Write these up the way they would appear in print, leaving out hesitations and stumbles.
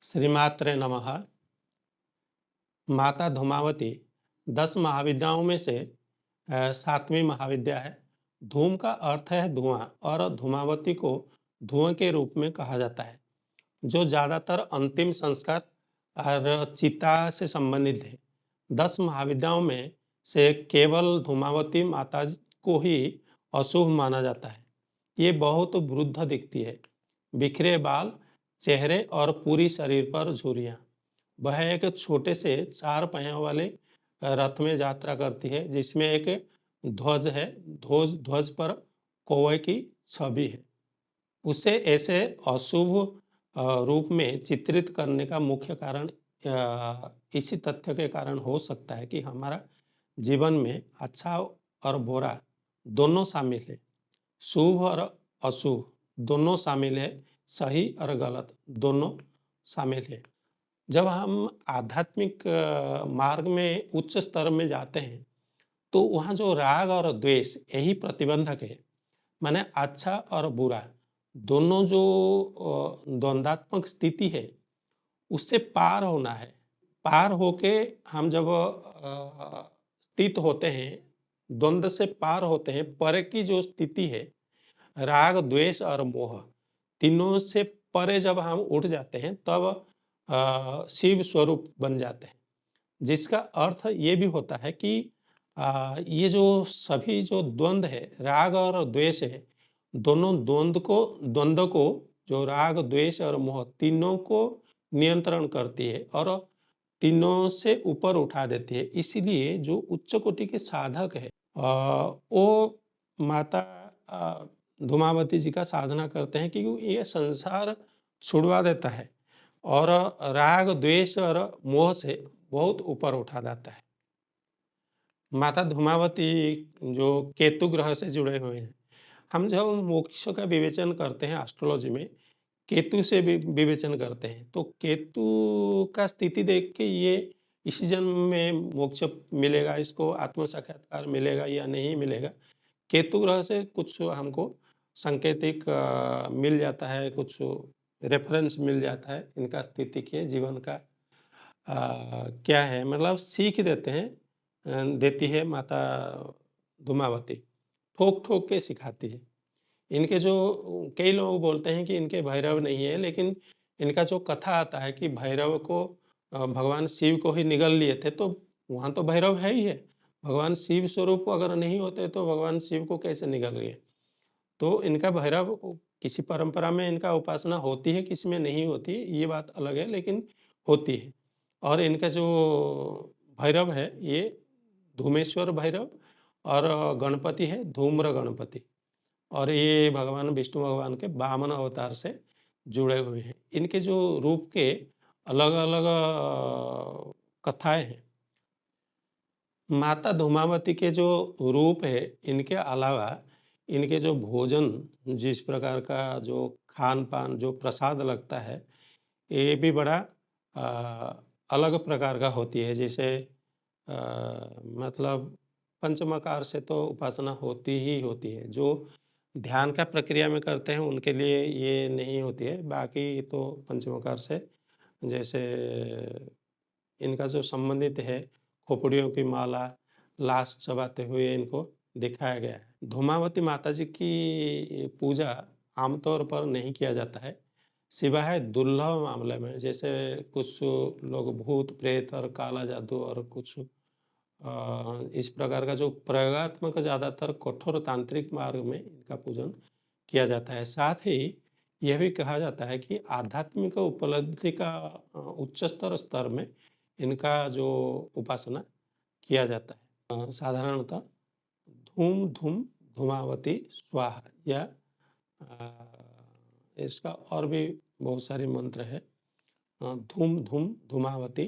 श्रीमात्रे नमः। माता धूमावती 10 महाविद्याओं में से 7वीं महाविद्या है। धूम का अर्थ है धुआं और धूमावती को धुएं के रूप में कहा जाता है, जो ज़्यादातर अंतिम संस्कार और चिता से संबंधित है। 10 महाविद्याओं में से केवल धूमावती माता को ही अशुभ माना जाता है। ये बहुत वृद्ध दिखती है, बिखरे बाल, चेहरे और पूरी शरीर पर झुर्रियाँ। वह एक छोटे से 4 पहियों वाले रथ में यात्रा करती है, जिसमें एक ध्वज है। ध्वज पर कौवे की छवि है। उसे ऐसे अशुभ रूप में चित्रित करने का मुख्य कारण इसी तथ्य के कारण हो सकता है कि हमारा जीवन में अच्छा और बुरा दोनों शामिल है, शुभ और अशुभ दोनों शामिल है, सही और गलत दोनों शामिल है। जब हम आध्यात्मिक मार्ग में उच्च स्तर में जाते हैं, तो वहाँ जो राग और द्वेष यही प्रतिबंधक है। माने अच्छा और बुरा दोनों जो द्वंद्वात्मक स्थिति है, उससे पार होना है। पार होके हम जब स्थित होते हैं, द्वंद्व से पार होते हैं, परे की जो स्थिति है, राग, द्वेष और मोह तीनों से परे जब हम उठ जाते हैं, तब शिव स्वरूप बन जाते हैं। जिसका अर्थ ये भी होता है कि ये जो सभी जो द्वंद्व है, राग और द्वेष है, दोनों द्वंद्व को जो राग, द्वेष और मोह तीनों को नियंत्रण करती है और तीनों से ऊपर उठा देती है। इसीलिए जो उच्च कोटि के साधक है, वो माता धूमावती जी का साधना करते हैं, क्योंकि ये संसार छुड़वा देता है और राग, द्वेष और मोह से बहुत ऊपर उठा जाता है। माता धूमावती जो केतु ग्रह से जुड़े हुए हैं। हम जब मोक्ष का विवेचन करते हैं एस्ट्रोलॉजी में, केतु से भी विवेचन करते हैं, तो केतु का स्थिति देख के ये इसी जन्म में मोक्ष मिलेगा, इसको आत्म साक्षात्कार मिलेगा या नहीं मिलेगा, केतु ग्रह से कुछ हमको सांकेतिक मिल जाता है, कुछ रेफरेंस मिल जाता है इनका स्थिति के जीवन का क्या है, मतलब सीख देते हैं, देती है माता धूमावती, ठोक ठोक के सिखाती है। इनके जो कई लोग बोलते हैं कि इनके भैरव नहीं है, लेकिन इनका जो कथा आता है कि भैरव को भगवान शिव को ही निगल लिए थे, तो वहाँ तो भैरव है ही है। भगवान शिव स्वरूप अगर नहीं होते तो भगवान शिव को कैसे निगल गए। तो इनका भैरव किसी परंपरा में इनका उपासना होती है, किसी में नहीं होती, ये बात अलग है, लेकिन होती है। और इनका जो भैरव है, ये धूमेश्वर भैरव और गणपति है धूम्र गणपति, और ये भगवान विष्णु भगवान के वामन अवतार से जुड़े हुए हैं। इनके जो रूप के अलग अलग कथाएं हैं। माता धूमावती के जो रूप है, इनके अलावा इनके जो भोजन, जिस प्रकार का जो खान पान, जो प्रसाद लगता है, ये भी बड़ा अलग प्रकार का होती है। जैसे मतलब पंचमकार से तो उपासना होती ही होती है। जो ध्यान का प्रक्रिया में करते हैं उनके लिए ये नहीं होती है, बाकी तो पंचमकार से, जैसे इनका जो संबंधित है, खोपड़ियों की माला, लाश चबाते हुए इनको दिखाया गया है। धूमावती माता जी की पूजा आमतौर पर नहीं किया जाता है, सिवाय दुर्लभ मामले में, जैसे कुछ लोग भूत प्रेत और काला जादू और कुछ इस प्रकार का जो प्रयोगात्मक, ज़्यादातर कठोर तांत्रिक मार्ग में इनका पूजन किया जाता है। साथ ही यह भी कहा जाता है कि आध्यात्मिक उपलब्धि का उच्च स्तर में इनका जो उपासना किया जाता है। साधारणतः धूम धूम धूमावती स्वाहा, या इसका और भी बहुत सारे मंत्र है। धूम धूम धूमावती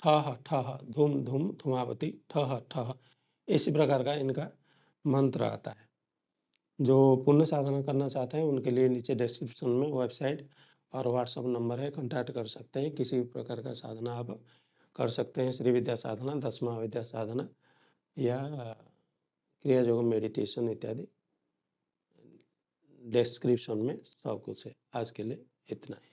ठह ठह, धूम धूम धूमावती ठह ठह, इसी प्रकार का इनका मंत्र आता है। जो पुण्य साधना करना चाहते हैं उनके लिए नीचे डिस्क्रिप्शन में वेबसाइट और व्हाट्सएप नंबर है, कांटेक्ट कर सकते हैं। किसी भी प्रकार का साधना आप कर सकते हैं, श्री विद्या साधना, 10 महाविद्या साधना या क्रिया योग, मेडिटेशन इत्यादि। डिस्क्रिप्शन में सब कुछ है। आज के लिए इतना ही।